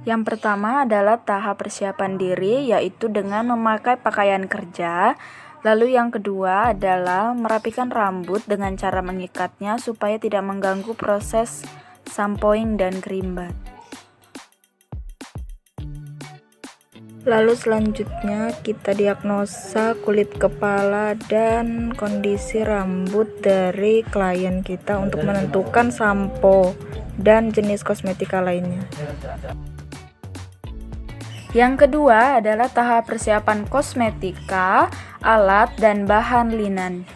Yang pertama adalah tahap persiapan diri, yaitu dengan memakai pakaian kerja. Lalu yang kedua adalah merapikan rambut dengan cara mengikatnya supaya tidak mengganggu proses shampooing dan kerimbat. Lalu selanjutnya kita diagnosa kulit kepala dan kondisi rambut dari klien kita untuk menentukan sampo dan jenis kosmetika lainnya. Yang kedua adalah tahap persiapan kosmetika, alat, dan bahan linen.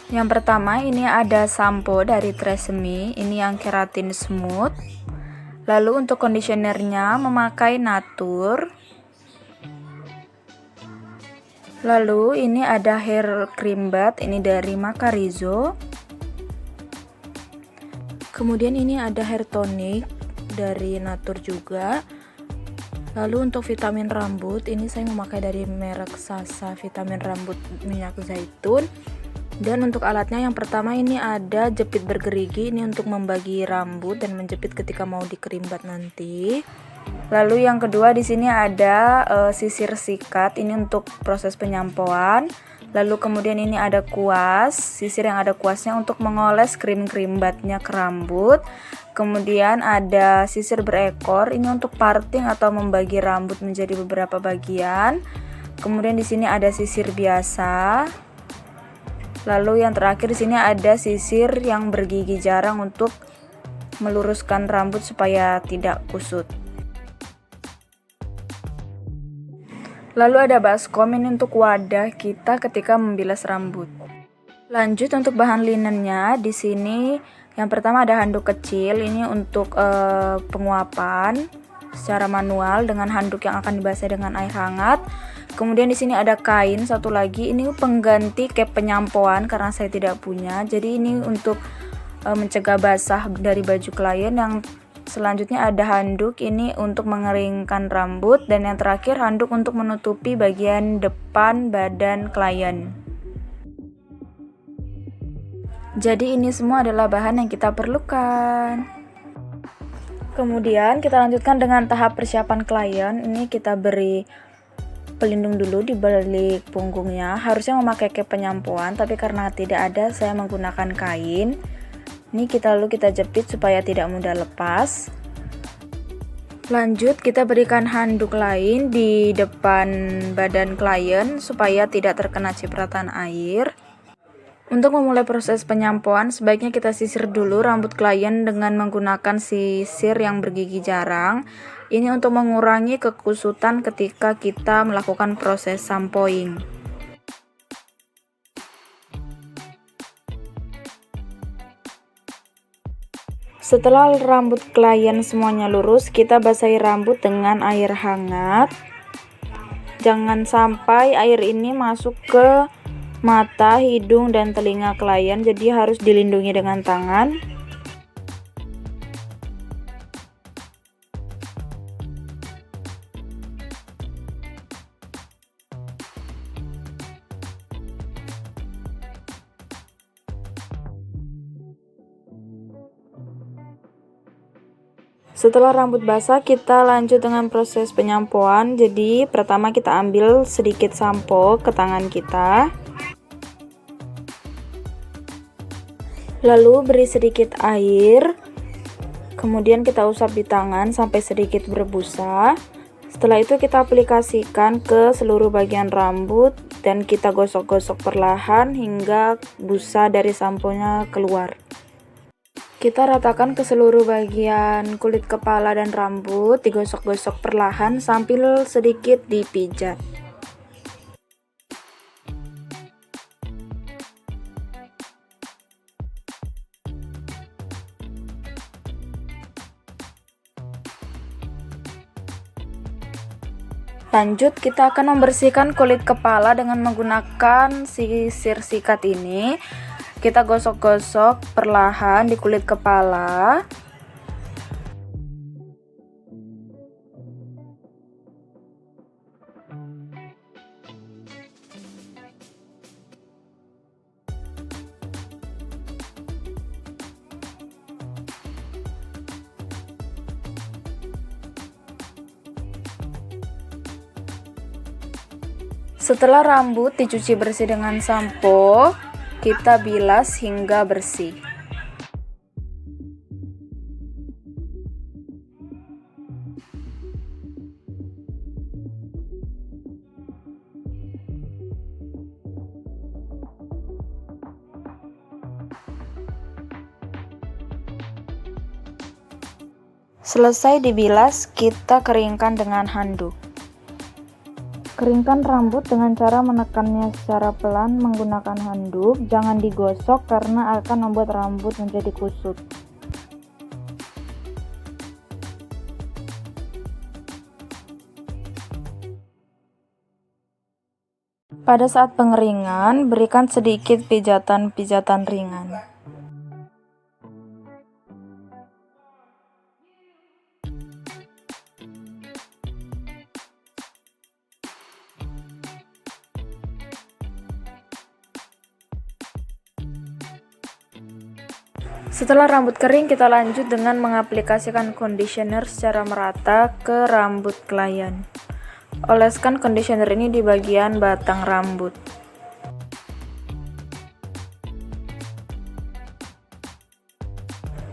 Yang pertama ini ada sampo dari Tresemme, ini yang keratin smooth. Lalu untuk conditionernya memakai Natur. Lalu ini ada hair cream bath, ini dari Macarizo. Kemudian ini ada hair tonic dari Natur juga. Lalu untuk vitamin rambut, ini saya memakai dari merek Sasa vitamin rambut minyak zaitun. Dan untuk alatnya yang pertama ini ada jepit bergerigi, ini untuk membagi rambut dan menjepit ketika mau dikerimbat nanti. Lalu yang kedua di sini ada sisir sikat, ini untuk proses penyampoan. Lalu kemudian ini ada kuas, sisir yang ada kuasnya untuk mengoles krim kerimbatnya ke rambut. Kemudian ada sisir berekor, ini untuk parting atau membagi rambut menjadi beberapa bagian. Kemudian di sini ada sisir biasa. Lalu yang terakhir di sini ada sisir yang bergigi jarang untuk meluruskan rambut supaya tidak kusut. Lalu ada baskom, ini untuk wadah kita ketika membilas rambut. Lanjut untuk bahan linennya, di sini yang pertama ada handuk kecil, ini untuk penguapan secara manual dengan handuk yang akan dibasahi dengan air hangat. Kemudian di sini ada kain satu lagi, ini pengganti cap penyampoan karena saya tidak punya. Jadi ini untuk mencegah basah dari baju klien. Yang selanjutnya ada handuk, ini untuk mengeringkan rambut. Dan yang terakhir handuk untuk menutupi bagian depan badan klien. Jadi ini semua adalah bahan yang kita perlukan. Kemudian kita lanjutkan dengan tahap persiapan klien. Ini kita beri pelindung dulu di balik punggungnya. Harusnya memakai cap penyampoan, tapi karena tidak ada saya menggunakan kain. Ini lalu kita jepit supaya tidak mudah lepas. Lanjut kita berikan handuk lain di depan badan klien supaya tidak terkena cipratan air. Untuk memulai proses penyampoan, sebaiknya kita sisir dulu rambut klien dengan menggunakan sisir yang bergigi jarang. Ini untuk mengurangi kekusutan ketika kita melakukan proses shampooing. Setelah rambut klien semuanya lurus, kita basahi rambut dengan air hangat. Jangan sampai air ini masuk ke mata, hidung, dan telinga klien, jadi harus dilindungi dengan tangan. Setelah rambut basah, kita lanjut dengan proses penyampoan. Jadi pertama kita ambil sedikit sampo ke tangan kita. Lalu beri sedikit air. Kemudian kita usap di tangan sampai sedikit berbusa. Setelah itu kita aplikasikan ke seluruh bagian rambut dan kita gosok-gosok perlahan hingga busa dari samponya keluar. Kita ratakan ke seluruh bagian kulit kepala dan rambut, digosok-gosok perlahan sambil sedikit dipijat. Lanjut kita akan membersihkan kulit kepala dengan menggunakan sisir sikat ini. Kita gosok-gosok perlahan di kulit kepala. Setelah rambut dicuci bersih dengan sampo, kita bilas hingga bersih. Selesai dibilas, kita keringkan dengan handuk. Keringkan rambut dengan cara menekannya secara pelan menggunakan handuk. Jangan digosok karena akan membuat rambut menjadi kusut. Pada saat pengeringan, berikan sedikit pijatan-pijatan ringan. Setelah rambut kering, kita lanjut dengan mengaplikasikan conditioner secara merata ke rambut klien. Oleskan conditioner ini di bagian batang rambut.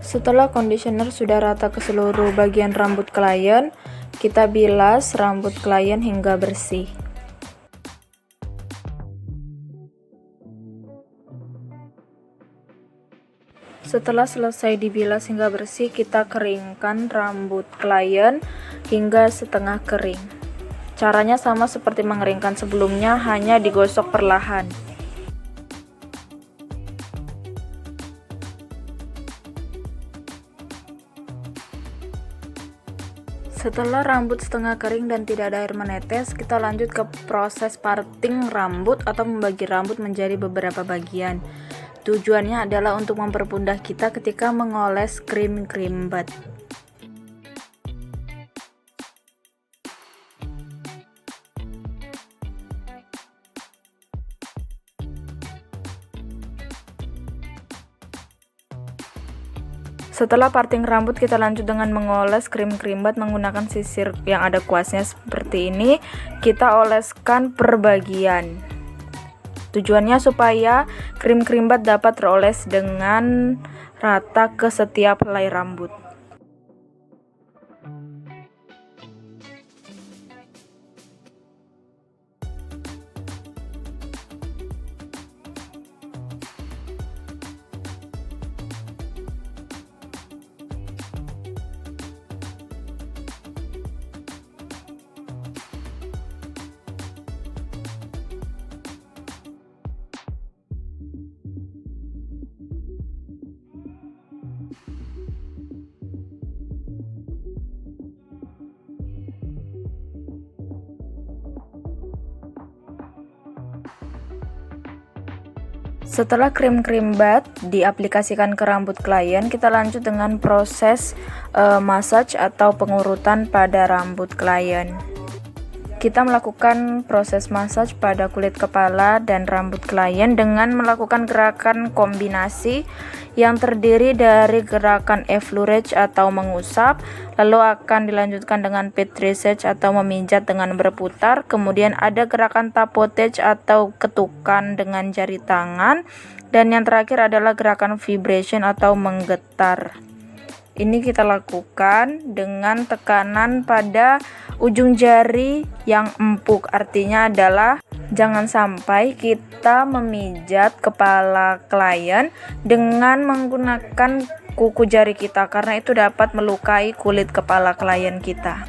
Setelah conditioner sudah rata ke seluruh bagian rambut klien, kita bilas rambut klien hingga bersih. Setelah selesai dibilas hingga bersih, kita keringkan rambut klien hingga setengah kering. Caranya sama seperti mengeringkan sebelumnya, hanya digosok perlahan. Setelah rambut setengah kering dan tidak ada air menetes, kita lanjut ke proses parting rambut atau membagi rambut menjadi beberapa bagian. Tujuannya adalah untuk mempermudah kita ketika mengoles krim bat. Setelah parting rambut, kita lanjut dengan mengoles krim bat menggunakan sisir yang ada kuasnya seperti ini. Kita oleskan per bagian. Tujuannya supaya krim bat dapat teroles dengan rata ke setiap helai rambut. Setelah krim bat diaplikasikan ke rambut klien, kita lanjut dengan proses massage atau pengurutan pada rambut klien. Kita melakukan proses massage pada kulit kepala dan rambut klien dengan melakukan gerakan kombinasi yang terdiri dari gerakan effleurage atau mengusap, lalu akan dilanjutkan dengan petrissage atau memijat dengan berputar, kemudian ada gerakan tapotage atau ketukan dengan jari tangan, dan yang terakhir adalah gerakan vibration atau menggetar. Ini kita lakukan dengan tekanan pada ujung jari yang empuk, artinya adalah jangan sampai kita memijat kepala klien dengan menggunakan kuku jari kita, karena itu dapat melukai kulit kepala klien kita.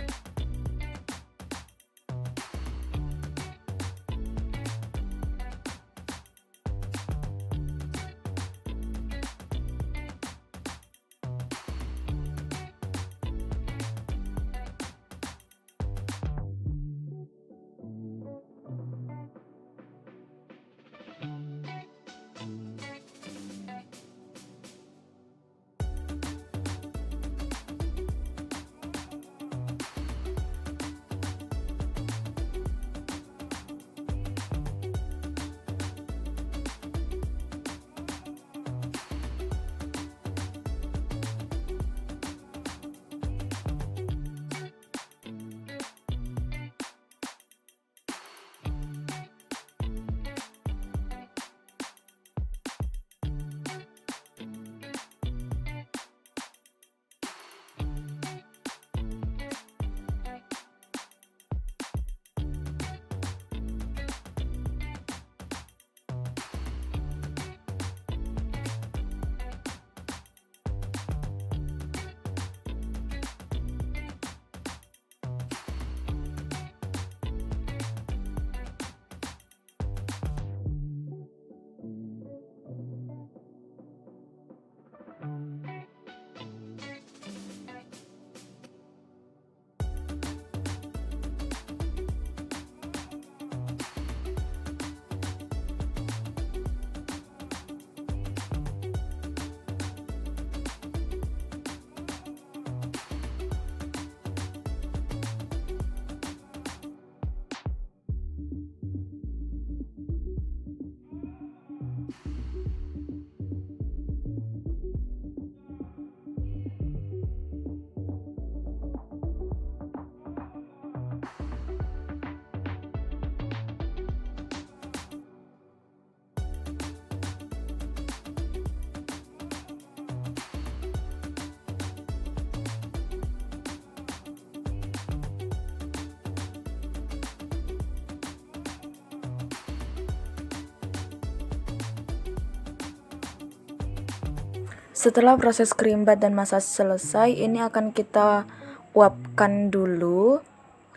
Setelah proses kerimbat dan massage selesai, ini akan kita uapkan dulu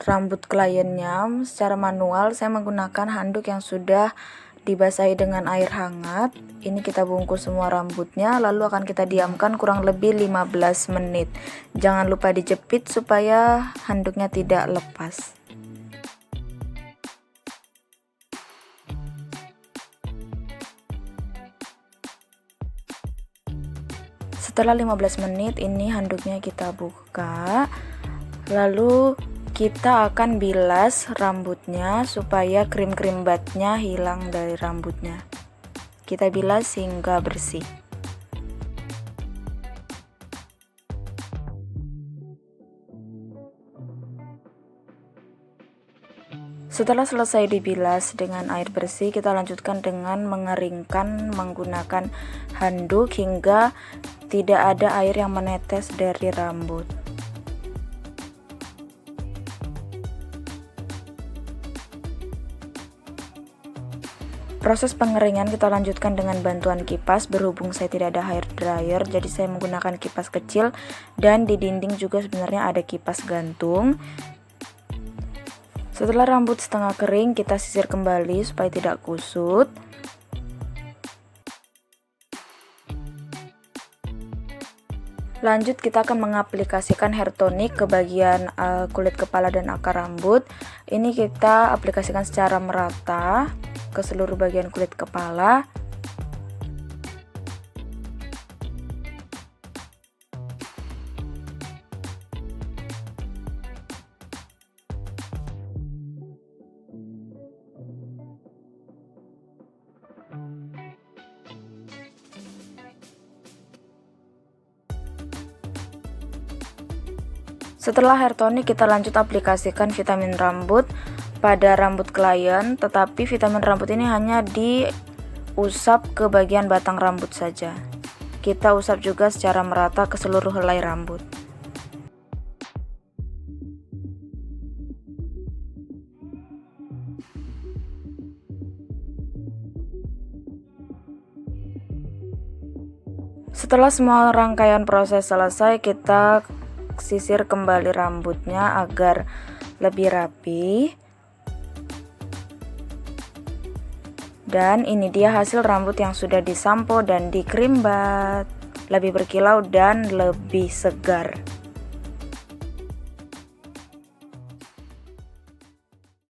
rambut kliennya secara manual. Saya menggunakan handuk yang sudah dibasahi dengan air hangat. Ini kita bungkus semua rambutnya, lalu akan kita diamkan kurang lebih 15 menit. Jangan lupa dijepit supaya handuknya tidak lepas. Setelah 15 menit ini handuknya kita buka, lalu kita akan bilas rambutnya supaya krim-kerimbatnya hilang dari rambutnya. Kita bilas hingga bersih. Setelah selesai dibilas dengan air bersih, kita lanjutkan dengan mengeringkan menggunakan handuk hingga tidak ada air yang menetes dari rambut. Proses pengeringan kita lanjutkan dengan bantuan kipas. Berhubung saya tidak ada hair dryer, jadi saya menggunakan kipas kecil, dan di dinding juga sebenarnya ada kipas gantung. Setelah rambut setengah kering, kita sisir kembali supaya tidak kusut. Lanjut kita akan mengaplikasikan hair tonic ke bagian kulit kepala dan akar rambut. Ini kita aplikasikan secara merata ke seluruh bagian kulit kepala. Setelah hair tonic, kita lanjut aplikasikan vitamin rambut pada rambut klien, tetapi vitamin rambut ini hanya diusap ke bagian batang rambut saja. Kita usap juga secara merata ke seluruh helai rambut. Setelah semua rangkaian proses selesai, kita sisir kembali rambutnya agar lebih rapi. Dan ini dia hasil rambut yang sudah disampo dan dikerimbat, lebih berkilau dan lebih segar.